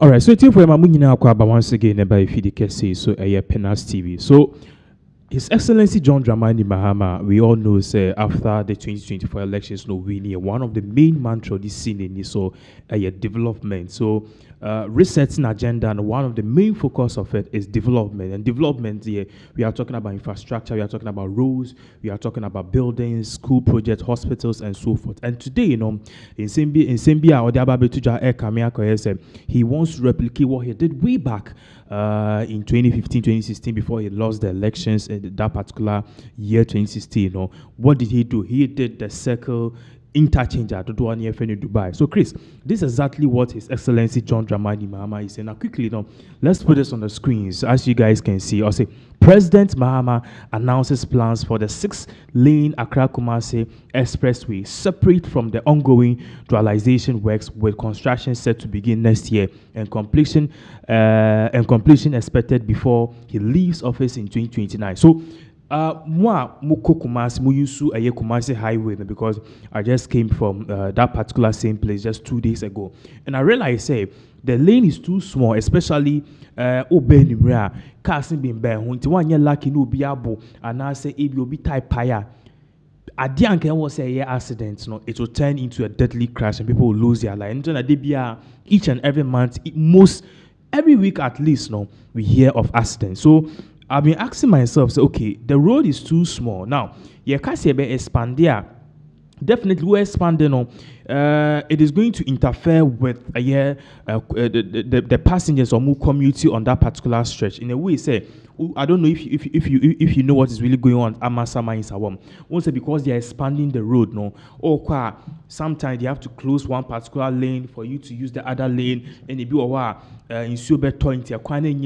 All right, so if we're once again about if you can say so a Pinax TV. So His Excellency John Dramani Mahama, we all know, say, after the 2024 elections, no winning, one of the main mantras this scene in so development. So, resetting agenda, and one of the main focus of it is development. And development, here, we are talking about infrastructure, we are talking about roads, we are talking about buildings, school projects, hospitals, and so forth. And today, in Sambia or the Ababetuja Air Kamia, he wants to replicate what he did way back in 2015, 2016, before he lost the elections in that particular year, 2016. What did he do? He did the circle interchange at Duane in Dubai. So, Chris, this is exactly what His Excellency John Dramani Mahama is saying. Now, quickly, let's put this on the screens. As you guys can see, I'll say President Mahama announces plans for the 6-lane Accra-Kumasi expressway, separate from the ongoing dualization works, with construction set to begin next year and completion expected before he leaves office in 2029. So, Kumasi highway because I just came from that particular same place just 2 days ago, and I realized the lane is too small, especially cars being bad. When you lucky no be able and I say if you be type paya. At the end, was a accident, it will turn into a deadly crash and people will lose their life. And each and every month, every week at least, we hear of accidents. So I've been asking myself, okay, the road is too small. Now, can't expand there. Definitely, we're expanding. It is going to interfere with the passengers or more community on that particular stretch. In a way, I don't know if you know what is really going on at Amasama in Sawam. Also, because they are expanding the road, sometimes they have to close one particular lane for you to use the other lane, and it be in super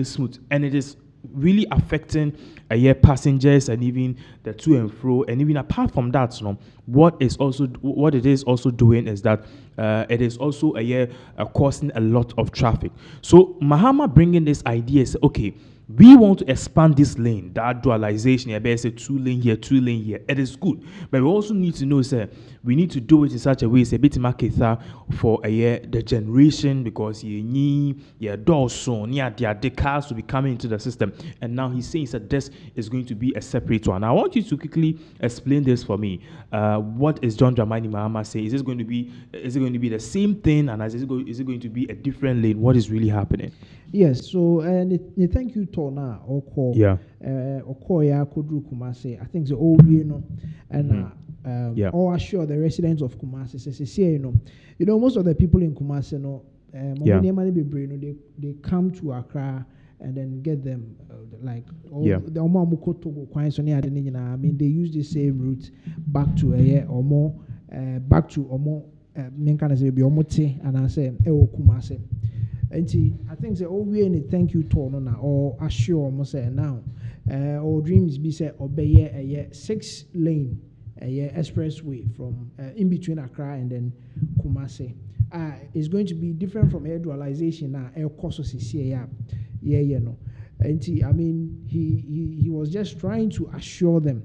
smooth, and it is really affecting passengers and even the to and fro. And even apart from that, what it is also doing is that it is also causing a lot of traffic. So Mahama bringing this idea is okay. We want to expand this lane, that dualization. I say 2 lane here, 2 lane here. It is good, but we also need to know, we need to do it in such a way, a bit market for the generation, because the cars will be coming into the system. And now he's saying that this is going to be a separate one. I want you to quickly explain this for me. What is John Dramani Mahama saying? Is it going to be the same thing, and is it going to be a different lane? What is really happening? Yes, so thank you, Tona. Yeah. Okoya Kodru Kumasi. I think the all and all assure the residents of Kumasi. Most of the people in Kumasi, they come to Accra and then get them I mean, they use the same route back to back to and I say Kumasi. And I think thank you to or assure now. Our dreams be said obey a 6-lane expressway from in between Accra and then Kumasi. It's going to be different from air dualization now. Air courses is here, And I mean, he was just trying to assure them.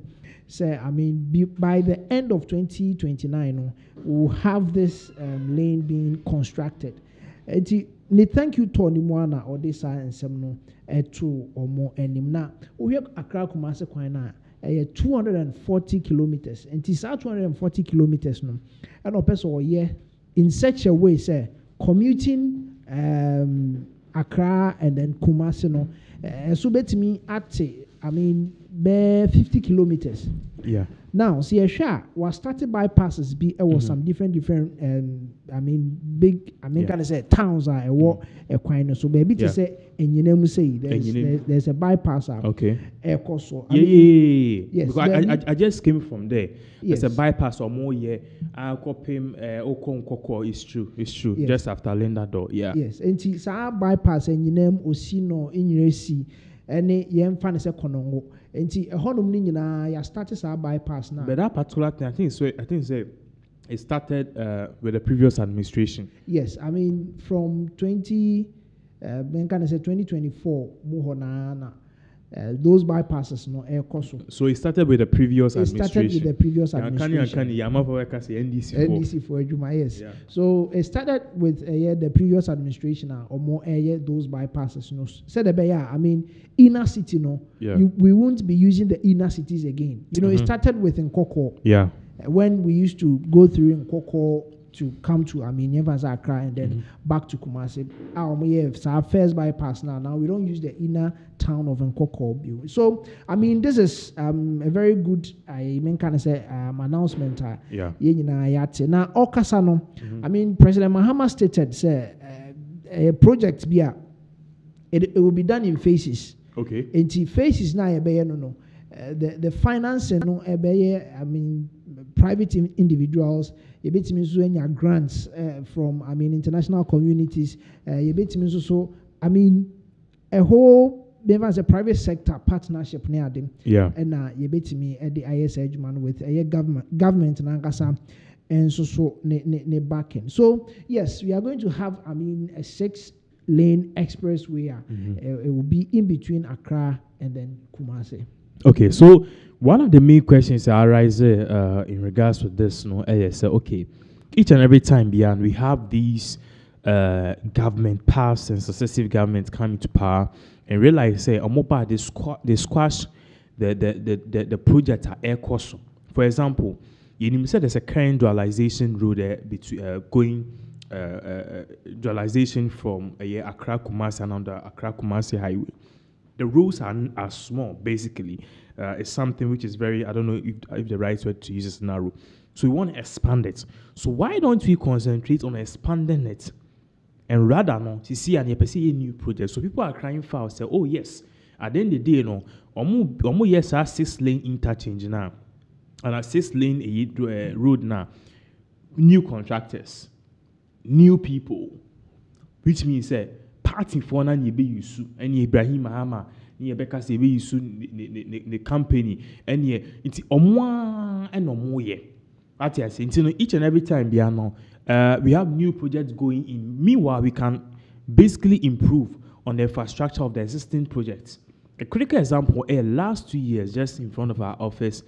I mean, by the end of 2029, we'll have this lane being constructed. Thank you, Tony Mwana, or this science two or more enimna. We have Accra-Kumasi Kwana 240 kilometers, and it is 240 kilometers no. And in such a way, commuting Accra and then Kumasi no. So bet me at I mean, 50 kilometers. Yeah. Now, see, was started bypasses some different I mean, big, kind of say towns are a quite so maybe to say, and you never say there's a bypass. Okay. Yes. Because I just came from there. Yes. There's a bypass or more. It's true. It's true. Yes. Just after Linda door. Yeah. Yes. And it's our bypass and you name Osino in your sea. And yem fan is a konongo. And see a honum nina ya started our bypass now. But that particular thing, I think it started with the previous administration. Yes, I mean from 2024 muhonana those bypasses no air cost. So it started with the previous administration. It started with the previous administration. NDC for Juma, yes. Yeah. So it started with the previous administration or more those bypasses. No, said I mean inner city no. Yeah. We won't be using the inner cities again. You know, it started with Nkoko. Yeah. When we used to go through Nkoko to come to Accra and then back to Kumasi. It's our first bypass now. Now we don't use the inner town of Nkoko. So I mean this is a very good announcement. Yeah. Now Okasano. I mean President Mahama stated say a project it will be done in phases. Okay. And phases now the financing no I mean private individuals, you bet me so grants from international communities, you bet me so a whole a private sector partnership near them. Yeah. And you bet me at the ISH man with a government and so ne backing. So yes, we are going to have a 6-lane expressway. It will be in between Accra and then Kumasi. Okay, so one of the main questions that arise in regards to this, okay, each and every time beyond we have these government past and successive governments coming to power and realize they squash the project at air cost. For example, you said there's a current dualization road between going dualization from Accra-Kumasi and on the Accra-Kumasi highway. The roads are small, basically. It's something which is very, I don't know if the right word to use is narrow. So we want to expand it. So why don't we concentrate on expanding it? And rather, to see a new project. So people are crying foul, say, oh yes, at the end of the day, yes, our 6-lane interchange now. And a 6-lane road now. New contractors, new people, which means party for na ye be use and Ibrahim Mahama ni Rebecca say be use the company and ye it's omo and omo ye. At yes, each and every time we have new projects going in. Meanwhile, we can basically improve on the infrastructure of the existing projects. A critical example, last 2 years, just in front of our office,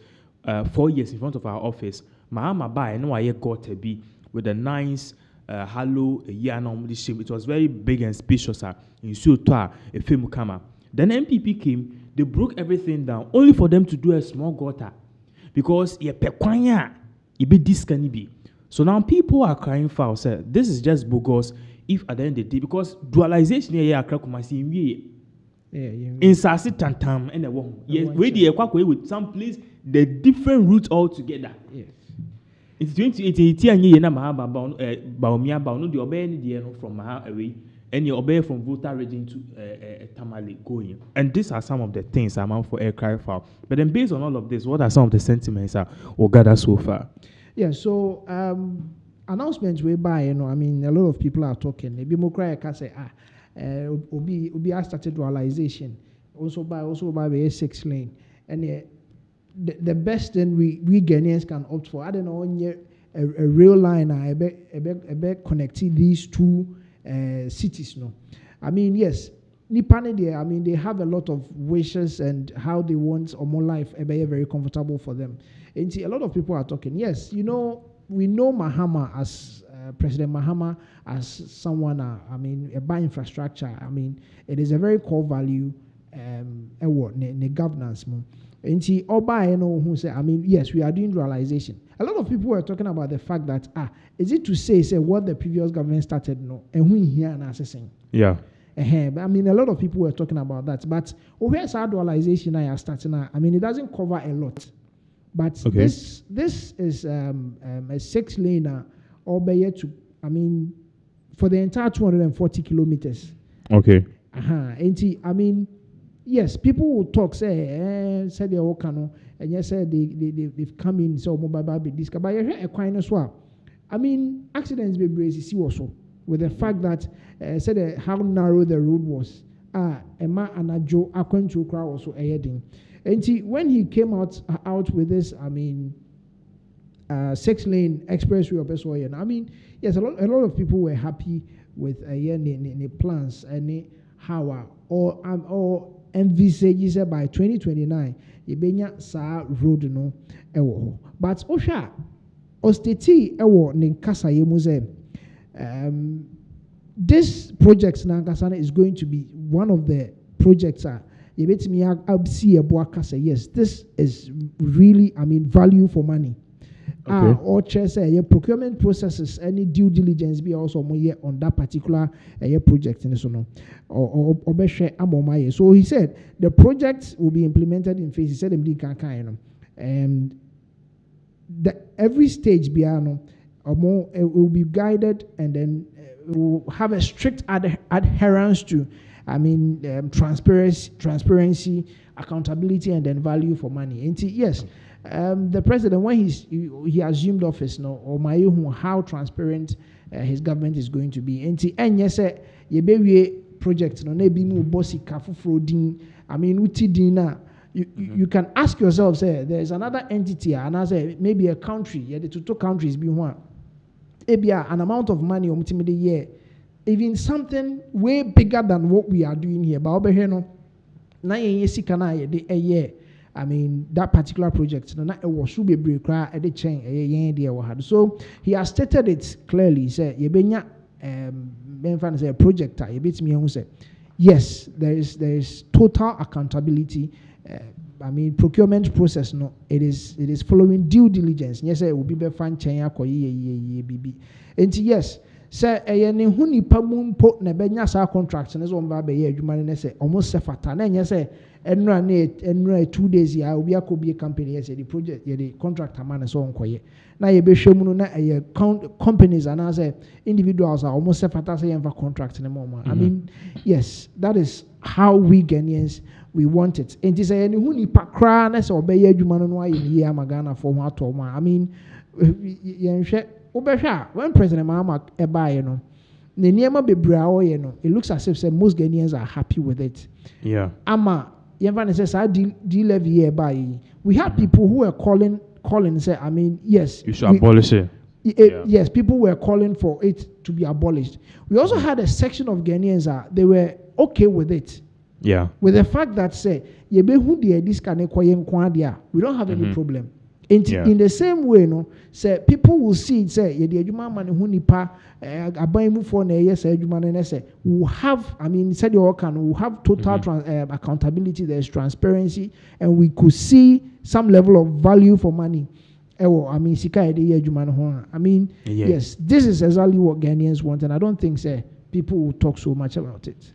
4 years in front of our office, Mahama by no I got to be with the nice hello it was very big and spacious in Sutoa, a film camera. Then MPP came, they broke everything down only for them to do a small gutter because this can be. So now people are crying foul. Say this is just bogus. If at the end of the day, because dualization here Accra-Kumasi in Sasi Tantam and the one with some place the different routes altogether. Yes. It's 2018 and you Mahaba Baumia Bauno, the obey from Maha away, and you obey from Volta region to Tamale going. And these are some of the things I'm out for aircraft file. But then based on all of this, what are some of the sentiments or gather so far? Yeah, so announcements whereby, a lot of people are talking. Maybe Mokra can say, Obi started dualization, also by the 6-lane. And the best thing we Ghanaians can opt for, I don't know, a real line, I connecting these two cities. No, yes, Nipane, they have a lot of wishes and how they want or more life, very comfortable for them. And see, a lot of people are talking. Yes, we know Mahama as President Mahama as someone. By infrastructure. It is a very core value. Governance. And see, who say, yes, we are doing dualization. A lot of people were talking about the fact that, is it to say what the previous government started, and we here and assessing. Yeah. But a lot of people were talking about that. But where's our dualization I are starting now? It doesn't cover a lot. But okay. This is a 6-lane or to, for the entire 240 kilometers. Okay. And yes, people will talk, say they all can, and yes, they've come in, so mobile be this, but a quite as well. Accidents be brazy also with the fact that said how narrow the road was. Emma and Joe Aquancho crowd also a heading. And when he came out with this, 6-lane expressway of SON, yes, a lot of people were happy with the plans and how or envisage say by 2029 yebenya sa road no ewo ho. But osha osteti ewo ne nkasa ye mu say this project Nankasana is going to be one of the projects you bet me see a boaka say yes, this is really, I mean, value for money. Or say your procurement processes, any due diligence be also more on that particular project in so so he said the project will be implemented in phases. He said and every stage it will be guided and then will have a strict adherence to, I mean, transparency, accountability, and then value for money. And yes, the president, when he assumed office, or how transparent his government is going to be. And yes, you project, maybe more bossy kafu frauding. I mean, you can ask yourself, say, there's another entity, and I say maybe a country, the two countries be one. An amount of money ultimately year, even something way bigger than what we are doing here. But over here, no, na a year. I mean, that particular project, no, it was should be break at the chain a so he has stated it clearly. He said, "Yebenya, say a project. Say yes, there is total accountability." I mean, procurement process, no, it is following due diligence. Yes, it will be fan chain BB. And yes, sir, ne huni pamun pot ne benya sa contracts and so on ba be adwuma say almost sefata na nya say enra 2 days ya obi akobi company yes the project the contractor man so on koye na ye be hwemu no na companies and say individuals are almost sefata say enva contract ne mo. I mean, yes, that is how we Ghanaians we want it. And this any huni pakra na say obey adwuma no aye ni amagana for ho ato I mean, when President Mahama ebaye no, the niema bebree no, it looks as if say most Ghanaians are happy with it. Yeah. Ama yemfa says levy ebaye. We have people who are calling say, I mean, yes, you should abolish it. Yes, people were calling for it to be abolished. We also had a section of Ghanaians they were okay with it. Yeah. With the fact that say yebehu de this can we don't have any problem. In the same way, no, say people will see it, say, the adwuma man who nipa aban mu for na yes adwuma na say will have, I mean, said you can will have total accountability, there's transparency, and we could see some level of value for money. I mean, sika adwuma no. I mean, yes, this is exactly what Ghanaians want, and I don't think say people will talk so much about it.